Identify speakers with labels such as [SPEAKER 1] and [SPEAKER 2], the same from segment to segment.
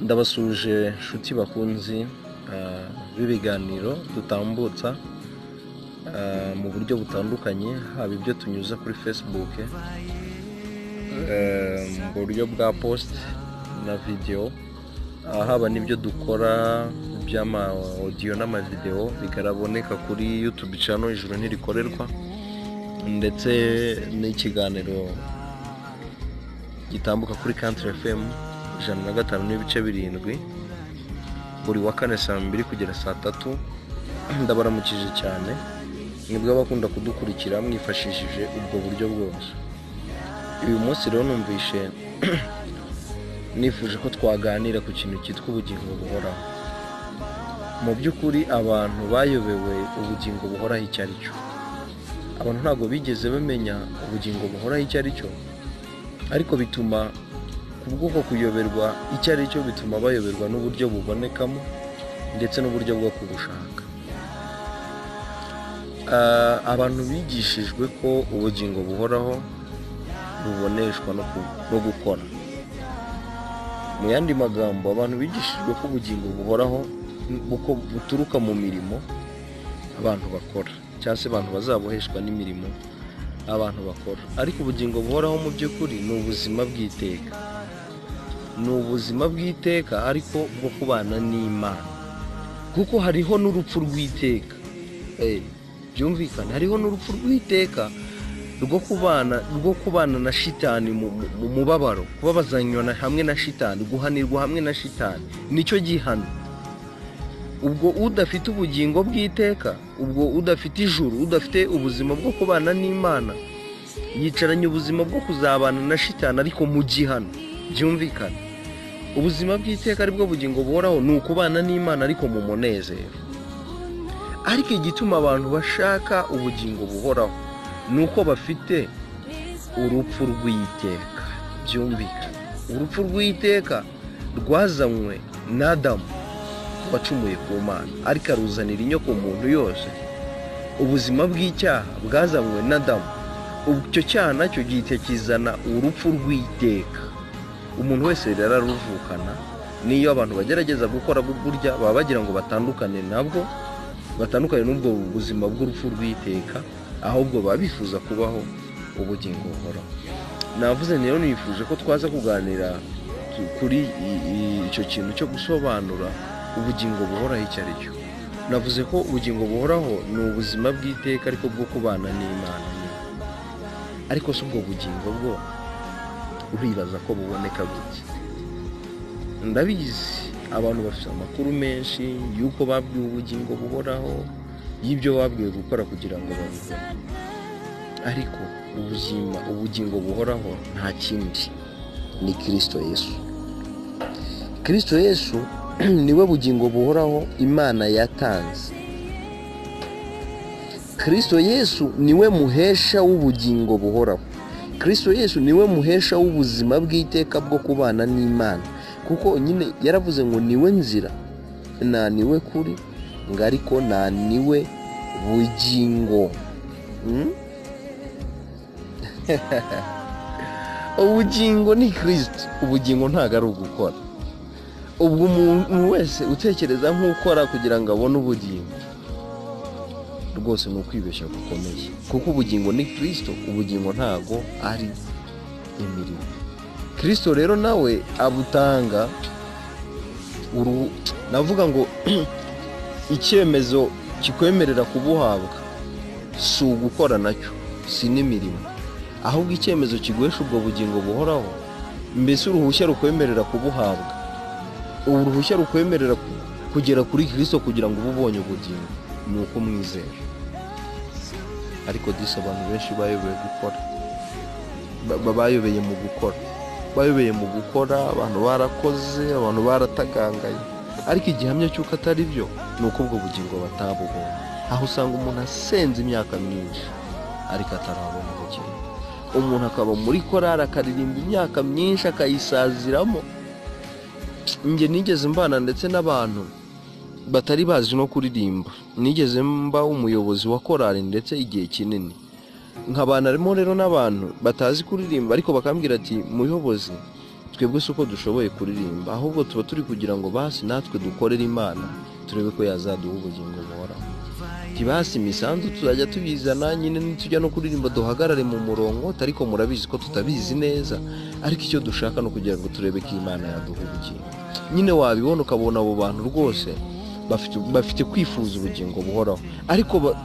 [SPEAKER 1] Ndabasuje nshuti bakunzi b'ibiganiro dutambutsa mu buryo butandukanye, haba ibyo tunyuza kuri Facebook mu buryo bwa post na video, haba n'ibyo dukora by'ama audio n'ama video bigaraboneka kuri YouTube channel Ijuru Ntirikorerwa, ndetse n'ikiganiro gitambuka kuri Country FM 105.7 buri wa kane saa 2 kugera saa 3. Ndabaramukije cyane mwebwe abakunda kudukurikira mwifashishije ubwo buryo bwose. Uyu munsi rero numvishe nifuje ko twaganira ku kintu cyitwa ubugingo buhoraho. Mu by'ukuri abantu bayobewe ubugingo buhoraho icyo ari cyo. Abantu ntabwo bigeze bamenya ubugingo buhoraho icyo ari cyo, ariko bituma kubwo kuyoberwa icyo ari cyo, bituma bayoberwa n'uburyo bubonekamo ndetse n'uburyo bwo kubushaka. Abantu bigishijwe ko ubugingo buhoraho buboneshwa no gukora. Mu yandi magambo, abantu bigishijwe ko ubugingo buhoraho buturuka mu mirimo abantu bakora, cyangwa se abantu bazaboheshwa n'imirimo abantu bakora. Ariko ubugingo buhoraho mu by'ukuri ni ubuzima bw'iteka. Ni ubuzima bw'iteka ariko bwo kubana n'Imana, kuko hariho n'urupfu rw'iteka. Byumvikana, hariho n'urupfu rw'iteka rwo kubana na shitani mu mubabaro, kubabazanywa hamwe na shitani, guhanirwa hamwe na shitani. Nicyo gihano. Ubwo udafite ubugingo bw'iteka, ubwo udafite ijuru, udafite ubuzima bwo kubana n'Imana, yicaranye ubuzima bwo kuzabana na shitani ariko mu gihano. Byumvikana, ubuzima bw'iteka aribwo bugingo buhoraho ni ukubana n'Imana ariko mu munezero. Ariko igituma abantu bashaka ubugingo buhoraho ni uko bafite urupfu rw'iteka. Byumvikana, urupfu rw'iteka rwazanywe na Adamu wacumuye ku Mana, ariko aruzanira inyoko muntu yose. Ubuzima bw'icyaha bwazanywe na Adamu, icyo cyaha nacyo gihita kizana urupfu rw'iteka. Umuntu wese rero aruvukana. Niyo abantu bagerageza gukora burya baba bagira ngo batandukane nabwo, batandukanye n'ubwo buzima bw'urupfu rw'iteka, ahubwo baba bifuza kubaho ubugingo buhoraho. Navuze rero nifuje ko twaza kuganira kuri icyo kintu cyo gusobanura ubugingo buhoraho icyo ari cyo. Navuze ko ubugingo buhoraho ni ubuzima bw'iteka ariko bwo kubana n'Imana. Ariko si ubwo bugingo bwo uribaza ko buboneka gute? Ndabizi abantu bafite amakuru menshi yuko babwiwe ubugingo buhoraho, y'ibyo babwiwe gukora kugira ngo babibone. Ariko ubugingo buhoraho nta kindi, ni Kristo Yesu. Kristo Yesu niwe bugingo buhoraho Imana yatanze. Kristo Yesu niwe muhesha w'ubugingo buhoraho. Kristo Yesu niwe muhesha w'ubuzima bw'iteka bwo kubana n'Imana, kuko nyine yaravuze ngo niwe nzira, na niwe kuri, ngo ariko na niwe bugingo. Ubugingo ni Kristo. Ubugingo ntago ari ugukora. Ubwo umuntu wese utekereza nk'ukora kugira ngo abone ubugingo, rwose ni ukwibeshya gukomeye, kuko ubugingo ni Kristo. Ubugingo ntago ari imirimo. Kristo rero nawe abutanga navuga ngo icyemezo kikwemerera kubuhabwa si ugukora nacyo, si n'imirimo, ahubwo icyemezo kiguhesha ubwo bugingo buhoraho, mbese uruhushya rukwemerera kubuhabwa, uruhushya rukwemerera kugera kuri Kristo kugira ngo ubonye ubugingo, ni uko mwizera. Ariko disi abantu benshi bayoboye gukora, bayobeye mu gukora. Abantu barakoze, abantu baratagangaye, ariko igihamya cy'uko atari byo ni uko ubwo bugingo batabubonye. Aho usanga umuntu asenze imyaka myinshi ariko atarabona ubugingo. Umuntu akaba muri korari akaririmba imyaka myinshi akayisaziramo. Nge nigeze mbana ndetse n'abantu batari bazi no kuririmba. Nigeze mba umuyobozi wa korari ndetse igihe kinini. nkabana rero n'abantu batazi kuririmba, ariko bakambwira ati muyobozi twebwe si uko dushoboye kuririmba, ahubwo tuba turi kugira ngo basi natwe dukorere Imana turebe ko yazaduha ubugingo buhoraho. Basi imisanzu tuzajya tubizana nyine, nitujya no kuririmba duhagarare mu murongo, ariko murabizi ko tutabizi neza, ariko icyo dushaka no kugira ngo turebe ko Imana yaduha ubugingo. Nyine wabibona ukabona abo bantu rwose bafite kwifuza ubugingo buhoraho, ariko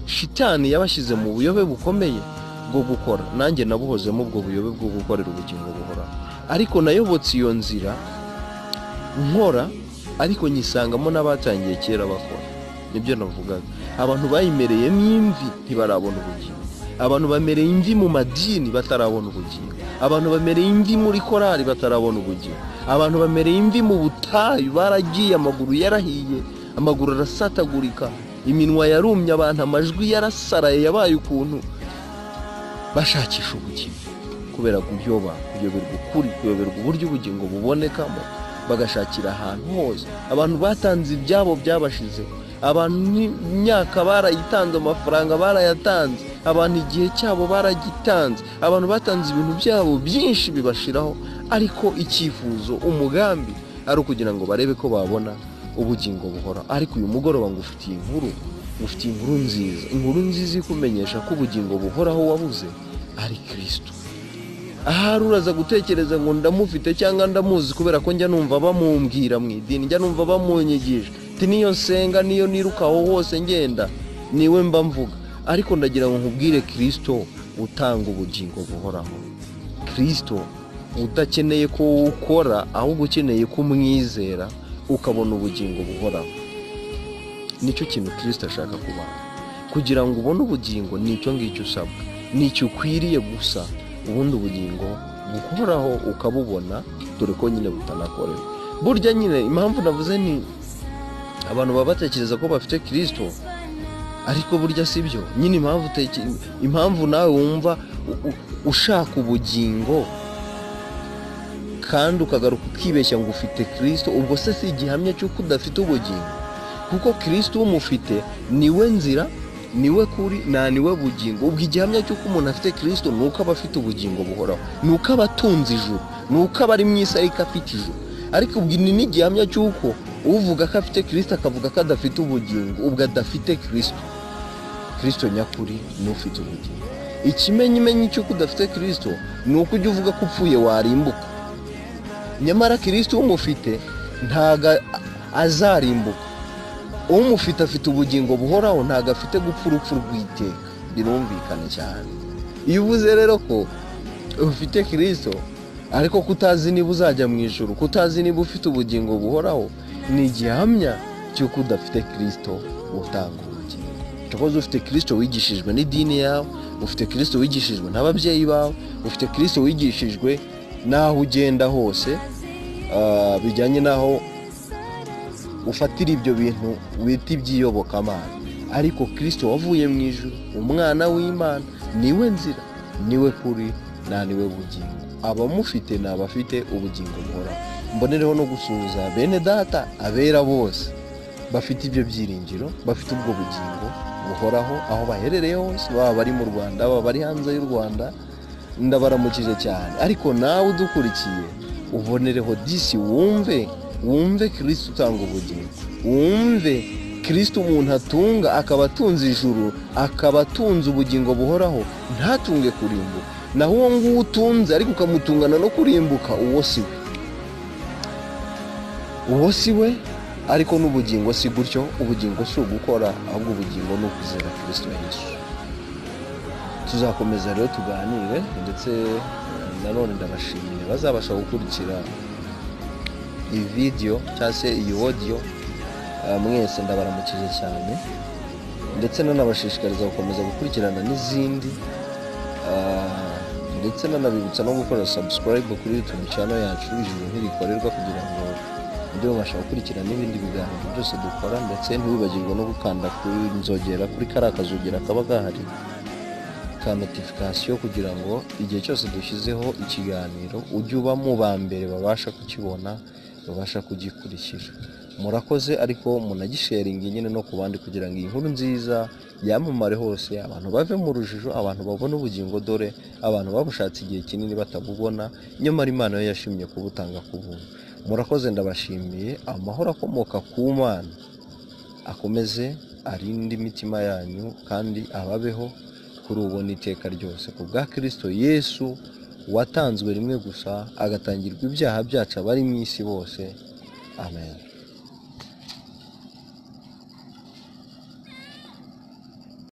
[SPEAKER 1] shitani yabashyize mu buyobe bukomeye bwo gukora. Nanjye nabuhozemo ubwo buyobe bwo gukorera ubugingo buhoraho, ariko nayobotse iyo nzira nkora, ariko nyisangamo n'abatangiye kera bakora. Nibyo navugaga, abantu bayimereyemo imvi ntibarabona ubugingo, abantu bamereye imvi mu madini batarabona ubugingo, abantu bamereye imvi muri korali batarabona ubugingo, abantu bamereye imvi mu butayu, baragiye amaguru yarahiye, amaguru arasatagurika, iminwa yarumye, abantu amajwi yarasaraye, yabaye ukuntu bashakisha ubugingo kubera kuyoberwa ukuri, kuyoberwa uburyo ubugingo bubonekamo, bagashakira ahantu hose. Abantu batanze ibyabo byabashize, abantu imyaka barayitanze, amafaranga barayatanze, abantu igihe cyabo baragitanze, abantu batanze ibintu byabo byinshi bibashiraho, ariko icyifuzo, umugambi ari ukugira ngo barebe ko babona ubugingo buhora. Ariko uyu mugoroba ngufitiye inkuru nziza, inkuru nziza ikumenyesha ko ubugingo buhoraho wabuze ari Kristo. Ahari uraza gutekereza ngo ndamufite cyangwa ndamuzi kubera ko njya numva bamumbwira mu idini, njya numva bamunyigisha, niyo nsenga, niyo nirukaho hose ngenda, niwe mba mvuga. Ariko ndagira ngo nkubwire Kristo utanga ubugingo buhoraho, Kristo udakeneye ko ukora, ahubwo ukeneye ko umwizera ukabona ubugingo buhoraho. Nicyo kintu Kristo ashaka kubana. Kugira ngo ubone ubugingo nicyo ngicyo usabwa, nicyo ukwiriye gusa, ubundi ubugingo buhoraho ukabubona, dore ko nyine butanakorewe. Burya nyine impamvu navuze ni abantu baba batekereza ko bafite Kristo, ariko burya sibyo. Nyine impamvu nawe wumva ushaka ubugingo kandi ukagaruka ukibeshya ngo ufite Kristo, ubwo se si igihamya cy'uko udafite ubugingo. Kuko Kristo umufite niwe nzira, niwe kuri, niwe bugingo. Ubwo igihamya cy'uko umuntu afite Kristo nuko aba afite ubugingo buhoraho, nuko aba atunze ijuru, nuko aba ari mu isi ariko afite ijuru. Ariko ubwo ni n'igihamya cy'uko uvuga ko afite Kristo akavuga ko adafite ubugingo, ubwo adafite Kristo. Kristo nyakuri ni ufite ubugingo. Ikimenyimenyi cy'uko udafite Kristo ni uko ujya uvuga ko upfuye warimbuka, nyamara Kristo umufite ntaga azarimbuka. Umufite afite ubugingo buhoraho, ntaga afite gupfa urupfu rw'iteka. Birumvikana cyane. Iyo uvuze rero ko ufite Kristo ariko kutazi niba uzajya mu ijuru, kutazi niba ufite ubugingo buhoraho, ni igihamya cy'uko udafite Kristo utanga ubugingo. Cyakoze ufite Kristo wigishijwe n'idini yawe, ufite Kristo wigishijwe n'ababyeyi bawe, ufite Kristo wigishijwe naho ugenda hose, bijyanye naho ufatira ibyo bintu wita iby'iyobokamana. Ariko Kristo wavuye mu ijuru, umwana w'Imana, niwe nzira, niwe kuri, niwe bugingo. Abamufite ni abafite ubugingo buhoraho. Mbonereho no gusuhuza bene data abera bose bafite ibyo byiringiro, bafite ubwo bugingo buhoraho aho baherereye hose, baba bari mu Rwanda, baba bari hanze y'u Rwanda, ndabaramukije cyane. Ariko nawe udukurikiye ubonereho disi, wumve Kristo utanga ubugingo, wumve Kristo umuntu atunga, akaba atunze ijuru, akaba atunze ubugingo buhoraho, ntatunge kurimbuka. Naho uwo nguwo utunze ariko ukamutungana no kurimbuka, uwo si we. Ariko n'ubugingo si gutyo, ubugingo si ugukora, ahubwo ubugingo ni ukuzera Kristo Yesu. Tuzakomeza rero tuganire, ndetse nanone ndabashimiye bazabasha gukurikira iyi video cyangwa se iyi audio. Mwese ndabaramukije cyane, ndetse nanabashishikariza gukomeza gukurikirana n'izindi, ndetse nanabibutsa no gukora subscribe kuri YouTube channel yacu Ijuru Ntirikorerwa, kugira ngo mujye mubasha gukurikirana n'ibindi biganiro byose dukora, ndetse ntibibagirwe no gukanda kuri nzogera, kuri kariya kazogera kaba gahari ka notification, kugira ngo igihe cyose dushyizeho ikiganiro ujye uba mu ba mbere babasha kukibona, babasha kugikurikira. Murakoze, ariko munagisharinga nyine no ku bandi, kugira ngo iyi nkuru nziza yamamare hose, abantu bave mu rujijo, abantu babone ubugingo, dore abantu babushatse igihe kinini batabubona, nyamara Imana yo yashimye kubutanga ku buntu. Murakoze, ndabashimiye. Amahoro akomoka ku Mana akomeze arinde imitima yanyu kandi ababeho kuri ubu n'iteka ryose, ku bwa Kristo Yesu watanzwe rimwe gusa agatangirwa ibyaha byacu abari mu isi bose. Amen.